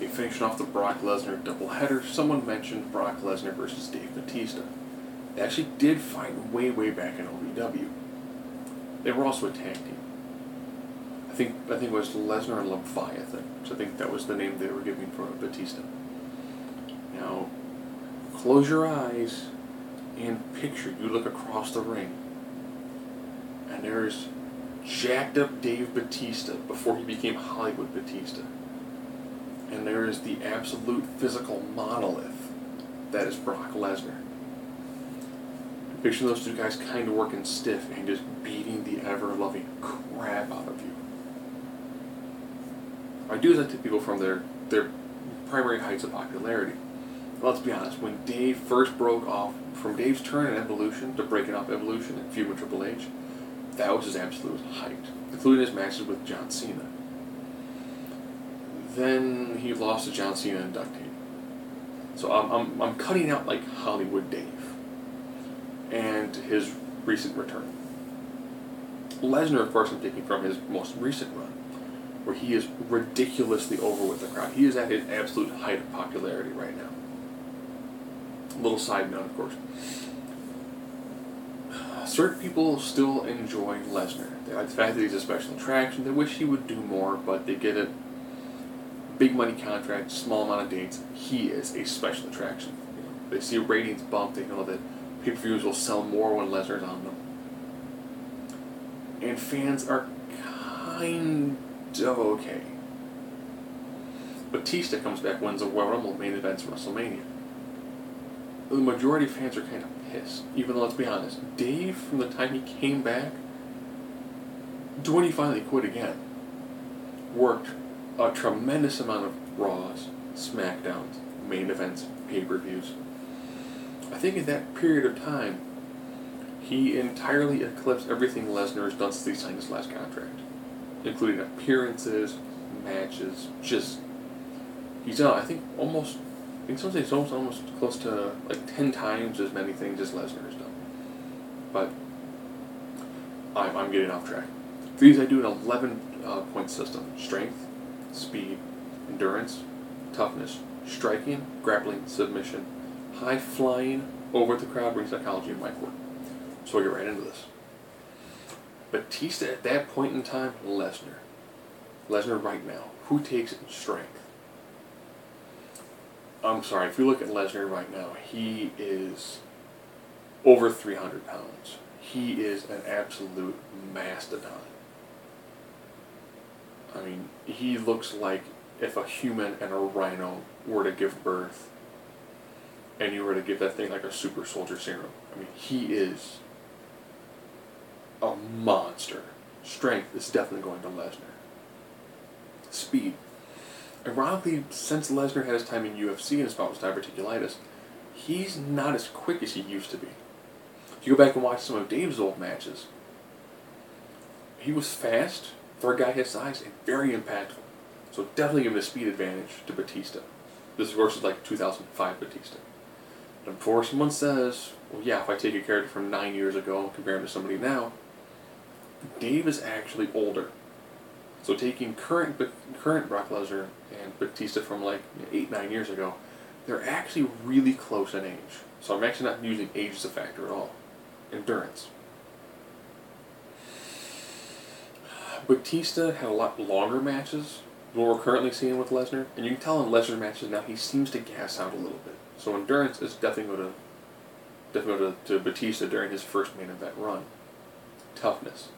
finishing off the Brock Lesnar doubleheader, someone mentioned Brock Lesnar versus Dave Batista. They actually did fight way, way back in OVW. They were also a tag team. I think it was Lesnar and Leviathan. So I think that was the name they were giving for Batista. Now, close your eyes and picture you look across the ring, and there's jacked up Dave Batista before he became Hollywood Batista. And there is the absolute physical monolith that is Brock Lesnar. Picture those two guys kind of working stiff and just beating the ever-loving crap out of you. I do that to people from their primary heights of popularity. Let's be honest, when Dave first broke off, from Dave's turn in Evolution to breaking off Evolution and feud with Triple H, that was his absolute height, including his matches with John Cena. Then he lost to John Cena and Duct Tape. So I'm cutting out like Hollywood Dave and his recent return. Lesnar, of course, I'm taking from his most recent run, where he is ridiculously over with the crowd. He is at his absolute height of popularity right now. A little side note, of course. Certain people still enjoy Lesnar. They like the fact that he's a special attraction. They wish he would do more, but they get it. Big money contract, small amount of dates. He is a special attraction. You know, they see ratings bump. They know that pay-per-views will sell more when Lesnar's on them. And fans are kind of okay. Batista comes back, wins the Royal Rumble, main events WrestleMania. The majority of fans are kind of pissed. Even though, let's be honest, Dave, from the time he came back to when he finally quit again, worked a tremendous amount of Raws, SmackDowns, main events, pay-per-views. I think in that period of time, he entirely eclipsed everything Lesnar has done since he signed his last contract, including appearances, matches. Just he's done, I think, almost. In some ways, almost close to like 10 times as many things as Lesnar has done. But I'm getting off track. For these, I do an 11-point system: strength, speed, endurance, toughness, striking, grappling, submission, high flying, over the crowd, ring psychology, and mic work. So we'll get right into this. Batista at that point in time, Lesnar. Lesnar right now. Who takes it in strength? I'm sorry, if you look at Lesnar right now, he is over 300 pounds. He is an absolute mastodon. I mean, he looks like if a human and a rhino were to give birth, and you were to give that thing like a super soldier serum. I mean, he is a monster. Strength is definitely going to Lesnar. Speed. Ironically, since Lesnar had his time in UFC and his bout with diverticulitis, he's not as quick as he used to be. If you go back and watch some of Dave's old matches, he was fast for a guy his size and very impactful. So definitely give him a speed advantage to Batista. This versus like 2005 Batista. And before someone says, well, yeah, if I take a character from 9 years ago and compare him to somebody now, Dave is actually older. So taking current Brock Lesnar and Batista from like 8-9 years ago, they're actually really close in age. So I'm actually not using age as a factor at all. Endurance. Batista had a lot longer matches than what we're currently seeing with Lesnar, and you can tell in Lesnar matches now he seems to gas out a little bit. So endurance is definitely going to Batista during his first main event run. Toughness.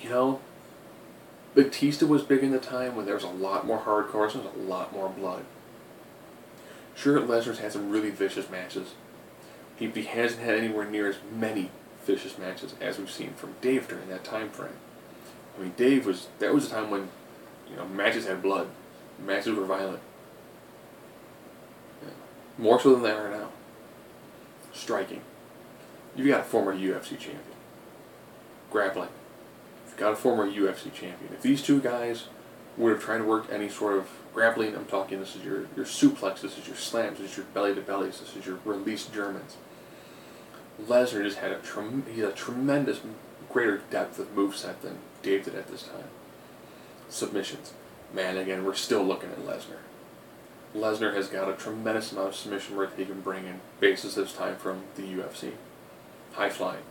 You know, Batista was big in the time when there was a lot more hardcore, so there was a lot more blood. Sure, Lesnar's had some really vicious matches. He hasn't had anywhere near as many vicious matches as we've seen from Dave during that time frame. I mean, that was a time when, you know, matches had blood. Matches were violent. Yeah. More so than they are now. Striking. You've got a former UFC champion. Grappling. You've got a former UFC champion. If these two guys would have tried to work any sort of grappling, I'm talking this is your suplex, this is your slams, this is your belly-to-bellies, this is your released Germans. Lesnar just had a tremendous greater depth of moveset than Dave did at this time. Submissions. man, again, we're still looking at Lesnar. Lesnar has got a tremendous amount of submission work he can bring in, basis this time from the UFC. High flying.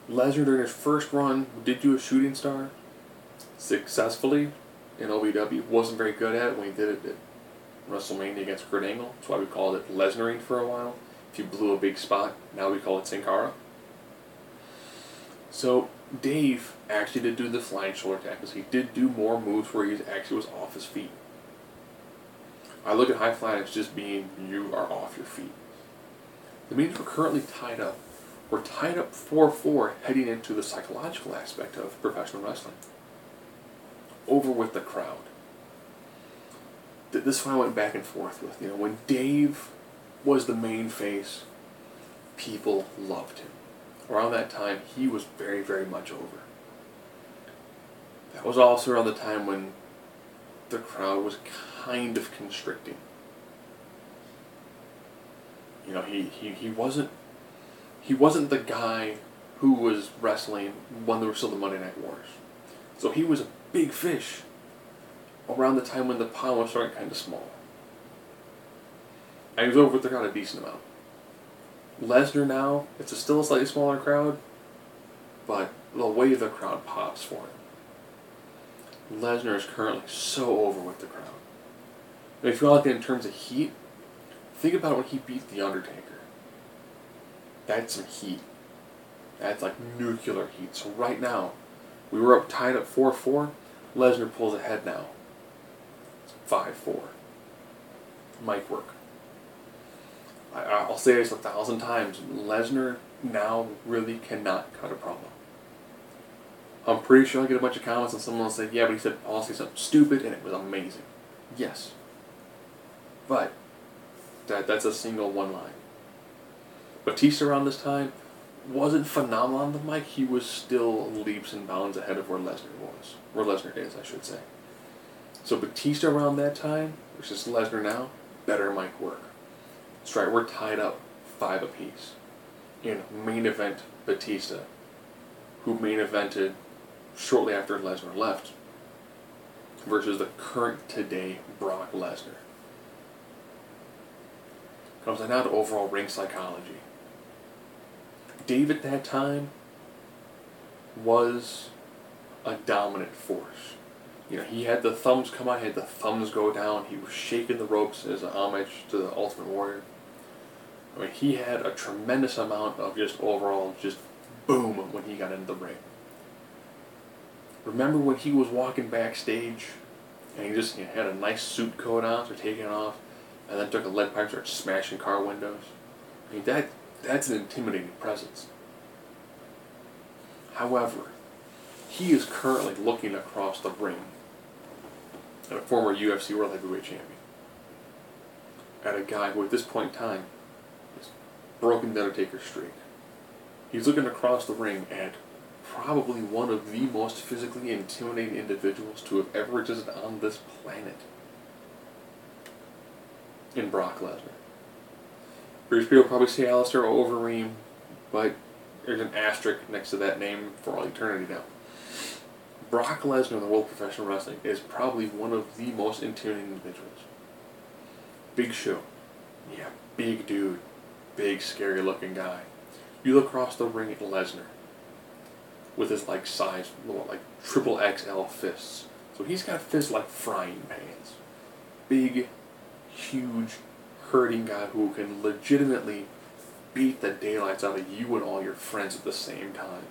Lesnar, during his first run, did do a shooting star successfully in OVW. Wasn't very good at it when he did it at WrestleMania against Kurt Angle. That's why we called it Lesnaring for a while. If you blew a big spot, now we call it Sin Cara. So Dave actually did do the flying shoulder tackles. He did do more moves where he actually was off his feet. I look at high flying as just being you are off your feet. That means we're currently tied up. We're tied up 4-4 heading into the psychological aspect of professional wrestling. Over with the crowd. This one I went back and forth with. You know, when Dave was the main face, people loved him. Around that time, he was very, very much over. That was also around the time when the crowd was kind of constricting. You know, he wasn't the guy who was wrestling when there were still the Monday Night Wars. So he was a big fish around the time when the pond was starting kind of small. And he was over with the crowd a decent amount. Lesnar now, it's still a slightly smaller crowd, but the way the crowd pops for him. Lesnar is currently so over with the crowd. And if you want to look at it in terms of heat, think about it when he beat The Undertaker. That's some heat. That's like nuclear heat. So right now, we were tied up 4-4. Lesnar pulls ahead now. It's 5-4. Mic work. I'll say this 1,000 times. Lesnar now really cannot cut a promo. I'm pretty sure I'll get a bunch of comments and someone will say, yeah, but he said honestly something stupid and it was amazing. Yes. But that's a single one line. Batista around this time wasn't phenomenal on the mic. He was still leaps and bounds ahead of where Lesnar was. Where Lesnar is, I should say. So Batista around that time versus Lesnar now, better mic work. That's right, we're tied up 5 apiece. In main event Batista, who main evented shortly after Lesnar left, versus the current today Brock Lesnar. Comes now to overall ring psychology. Dave at that time was a dominant force. You know, he had the thumbs come out, he had the thumbs go down, he was shaking the ropes as a homage to the Ultimate Warrior. I mean, he had a tremendous amount of just overall just boom when he got into the ring. Remember when he was walking backstage and he had a nice suit coat on, so taking it off, and then took a lead pipe and started smashing car windows? I mean, that's an intimidating presence. However, he is currently looking across the ring at a former UFC World Heavyweight Champion. At a guy who at this point in time has broken the Undertaker's streak. He's looking across the ring at probably one of the most physically intimidating individuals to have ever existed on this planet. In Brock Lesnar. British people probably say Alistair Overeem, but there's an asterisk next to that name for all eternity now. Brock Lesnar in the world of professional wrestling is probably one of the most intimidating individuals. Big show. Yeah, big dude. Big, scary looking guy. You look across the ring at Lesnar with his size, like triple XL fists. So he's got fists like frying pans. Big, huge, hurting guy who can legitimately beat the daylights out of you and all your friends at the same time.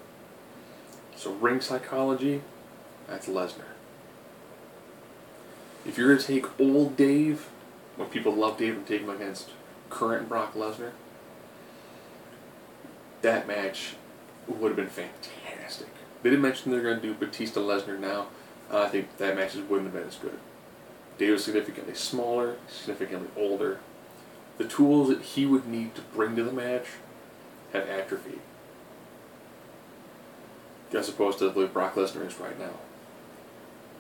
So ring psychology, that's Lesnar. If you're going to take old Dave, when people love Dave, and take him against current Brock Lesnar, that match would have been fantastic. They didn't mention they're going to do Batista Lesnar now. I think that match wouldn't have been as good. Dave was significantly smaller, significantly older. The tools that he would need to bring to the match have atrophied, as opposed to the way Brock Lesnar is right now.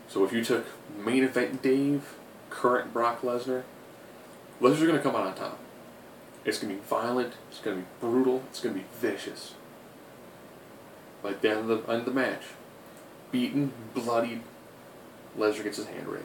So if you took main event Dave, current Brock Lesnar, Lesnar's going to come out on top. It's going to be violent, it's going to be brutal, it's going to be vicious. Like the end of the match. Beaten, bloodied, Lesnar gets his hand raised.